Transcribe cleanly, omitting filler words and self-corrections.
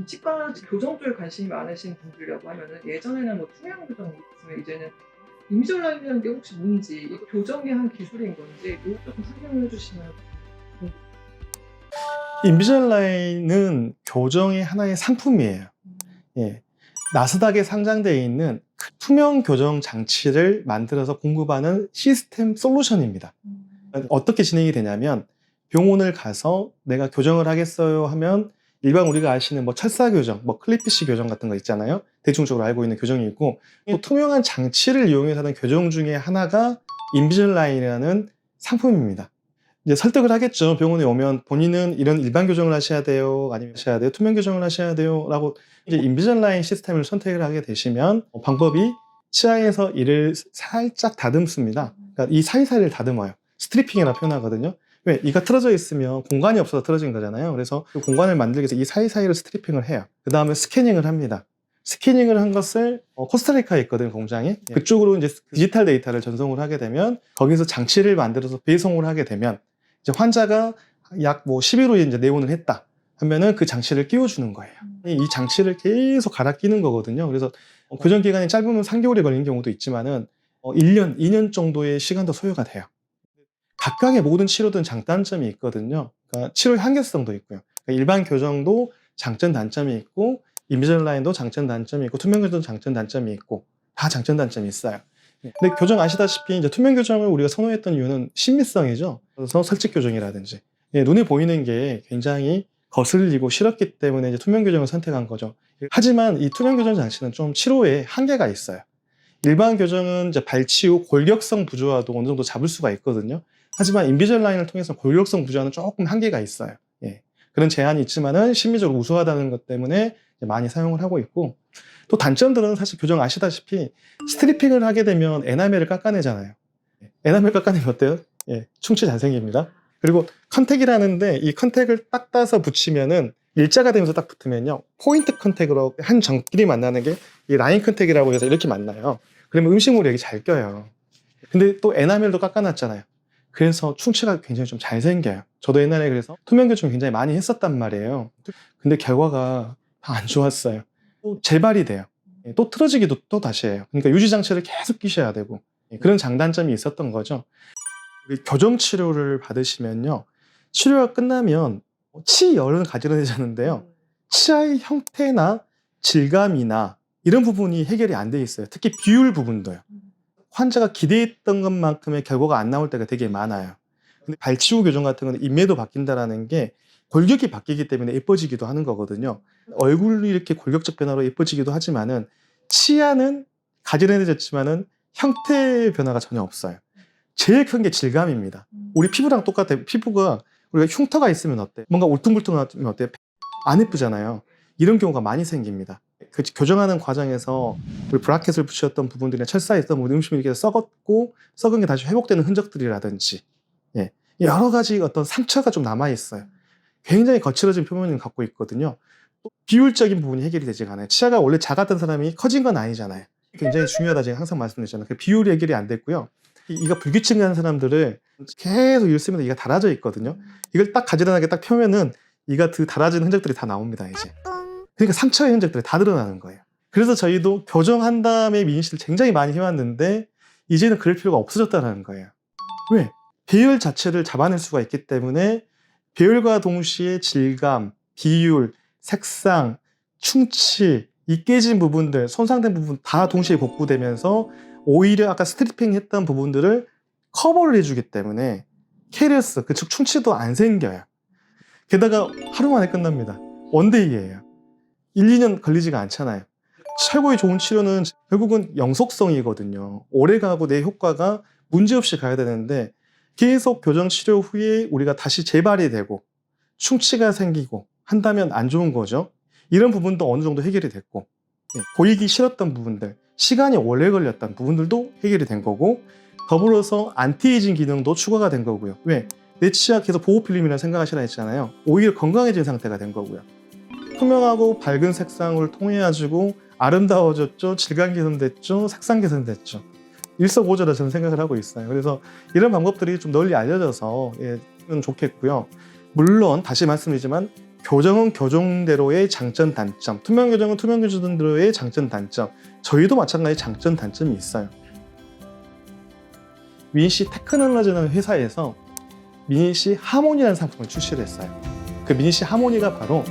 치과 교정 쪽에 관심이 많으신 분들이라고 하면은 예전에는 뭐 투명 교정이 있으면 이제는 인비졸라인이라는 게 혹시 뭔지, 이거 교정의 한 기술인 건지 이거 조금 설명을 해 주시면 좋 인비절라인은 교정의 하나의 상품이에요. 예. 나스닥에 상장되어 있는 투명 교정 장치를 만들어서 공급하는 시스템 솔루션입니다. 어떻게 진행이 되냐면 병원을 가서 내가 교정을 하겠어요 하면 일반 우리가 아시는 뭐 철사 교정, 뭐 클리피쉬 교정 같은 거 있잖아요. 대중적으로 알고 있는 교정이 있고, 또 투명한 장치를 이용해서 하는 교정 중에 하나가 인비절라인이라는 상품입니다. 이제 설득을 하겠죠. 병원에 오면 본인은 이런 일반 교정을 하셔야 돼요, 아니면 하셔야 돼요, 투명 교정을 하셔야 돼요 라고 이제 인비절라인 시스템을 선택을 하게 되시면 방법이 치아에서 이를 살짝 다듬습니다. 그러니까 이 사이사이를 다듬어요. 스트리핑이라 표현하거든요. 왜? 이가 틀어져 있으면 공간이 없어서 틀어진 거잖아요. 그래서 그 공간을 만들기 위해서 이 사이사이를 스트리핑을 해요. 그 다음에 스캐닝을 합니다. 스캐닝을 한 것을 코스타리카에 있거든요, 공장이. 그쪽으로 이제 디지털 데이터를 전송을 하게 되면 거기서 장치를 만들어서 배송을 하게 되면 이제 환자가 약 뭐 10일 후에 이제 내원을 했다 하면은 그 장치를 끼워주는 거예요. 이 장치를 계속 갈아 끼는 거거든요. 그래서 교정 기간이 짧으면 3개월이 걸리는 경우도 있지만은 1년, 2년 정도의 시간도 소요가 돼요. 각각의 모든 치료든 장단점이 있거든요. 그러니까 치료의 한계성도 있고요. 그러니까 일반 교정도 장점, 단점이 있고, 인비절라인도 장점, 단점이 있고, 투명 교정도 장점, 단점이 있고, 다 장점, 단점이 있어요. 근데 교정 아시다시피 이제 투명 교정을 우리가 선호했던 이유는 신미성이죠. 그래서 설치 교정이라든지 눈에 보이는 게 굉장히 거슬리고 싫었기 때문에 이제 투명 교정을 선택한 거죠. 하지만 이 투명 교정 장치는 좀 치료에 한계가 있어요. 일반 교정은 이제 발치 후 골격성 부조화도 어느 정도 잡을 수가 있거든요. 하지만 인비절라인을 통해서 골격성 부조화는 조금 한계가 있어요. 예. 그런 제한이 있지만은 심리적으로 우수하다는 것 때문에 많이 사용을 하고 있고, 또 단점들은 사실 교정 아시다시피 스트리핑을 하게 되면 에나멜을 깎아내잖아요. 에나멜 깎아내면 어때요? 예, 충치 잘 생깁니다. 그리고 컨택이라는데 이 컨택을 딱 따서 붙이면은 일자가 되면서 딱 붙으면요, 포인트 컨택으로 한 점끼리 만나는 게 이 라인 컨택이라고 해서 이렇게 만나요. 그러면 음식물이 여기 잘 껴요. 근데 또 에나멜도 깎아놨잖아요. 그래서 충치가 굉장히 좀 잘 생겨요. 저도 옛날에 그래서 투명 교정 굉장히 많이 했었단 말이에요. 근데 결과가 다 안 좋았어요. 또 재발이 돼요. 또 틀어지기도 또 다시 해요. 그러니까 유지 장치를 계속 끼셔야 되고, 그런 장단점이 있었던 거죠. 교정 치료를 받으시면요, 치료가 끝나면 치열은 가지런해졌는데요, 치아의 형태나 질감이나 이런 부분이 해결이 안 돼 있어요. 특히 비율 부분도요. 환자가 기대했던 것만큼의 결과가 안 나올 때가 되게 많아요. 근데 발치후 교정 같은 거는 인매도 바뀐다라는 게 골격이 바뀌기 때문에 예뻐지기도 하는 거거든요. 얼굴이 이렇게 골격적 변화로 예뻐지기도 하지만은 치아는 가지런해졌지만은 형태 변화가 전혀 없어요. 제일 큰 게 질감입니다. 우리 피부랑 똑같아요. 피부가 우리가 흉터가 있으면 어때? 뭔가 울퉁불퉁하면 어때? 안 예쁘잖아요. 이런 경우가 많이 생깁니다. 그 교정하는 과정에서 우리 브라켓을 붙였던 부분들이나 철사에 있던 부분, 음식이 이렇게 썩었고 썩은 게 다시 회복되는 흔적들이라든지, 예, 여러 가지 어떤 상처가 좀 남아 있어요. 굉장히 거칠어진 표면을 갖고 있거든요. 또 비율적인 부분이 해결이 되지가 않아요. 치아가 원래 작았던 사람이 커진 건 아니잖아요. 굉장히 중요하다 제가 항상 말씀드리잖아요. 그 비율이 해결이 안 됐고요. 이가 불규칙한 사람들을 계속 일 쓰면서 이가 닳아져 있거든요. 이걸 딱 가지런하게 딱 펴면은 이가 그 닳아진 흔적들이 다 나옵니다, 이제. 그러니까 상처의 흔적들이 다 드러나는 거예요. 그래서 저희도 교정한 다음에 미인실을 굉장히 많이 해왔는데 이제는 그럴 필요가 없어졌다는 거예요. 왜? 배열 자체를 잡아낼 수가 있기 때문에 배열과 동시에 질감, 비율, 색상, 충치, 이 깨진 부분들, 손상된 부분 다 동시에 복구되면서 오히려 아까 스트리핑 했던 부분들을 커버를 해주기 때문에 캐리어스, 즉 충치도 안 생겨요. 게다가 하루 만에 끝납니다. 원데이예요. 1, 2년 걸리지가 않잖아요. 최고의 좋은 치료는 결국은 영속성이거든요. 오래가고 내 효과가 문제없이 가야 되는데 계속 교정 치료 후에 우리가 다시 재발이 되고 충치가 생기고 한다면 안 좋은 거죠. 이런 부분도 어느 정도 해결이 됐고, 보이기 싫었던 부분들, 시간이 오래 걸렸던 부분들도 해결이 된 거고, 더불어서 안티에이징 기능도 추가가 된 거고요. 왜? 내 치아 계속 보호필름이라 생각하시라 했잖아요. 오히려 건강해진 상태가 된 거고요. 투명하고 밝은 색상을 통해 가지고 아름다워졌죠. 질감 개선됐죠. 색상 개선됐죠. 일석오조라 저는 생각을 하고 있어요. 그래서 이런 방법들이 좀 널리 알려져서 좋겠고요. 물론 다시 말씀드리지만 교정은 교정대로의 장점, 단점, 투명 교정은 투명 교정대로의 장점, 단점. 저희도 마찬가지 장점, 단점이 있어요. 미니시 테크놀로지라는 회사에서 미니시 하모니라는 상품을 출시를 했어요. 그 미니시 하모니가 바로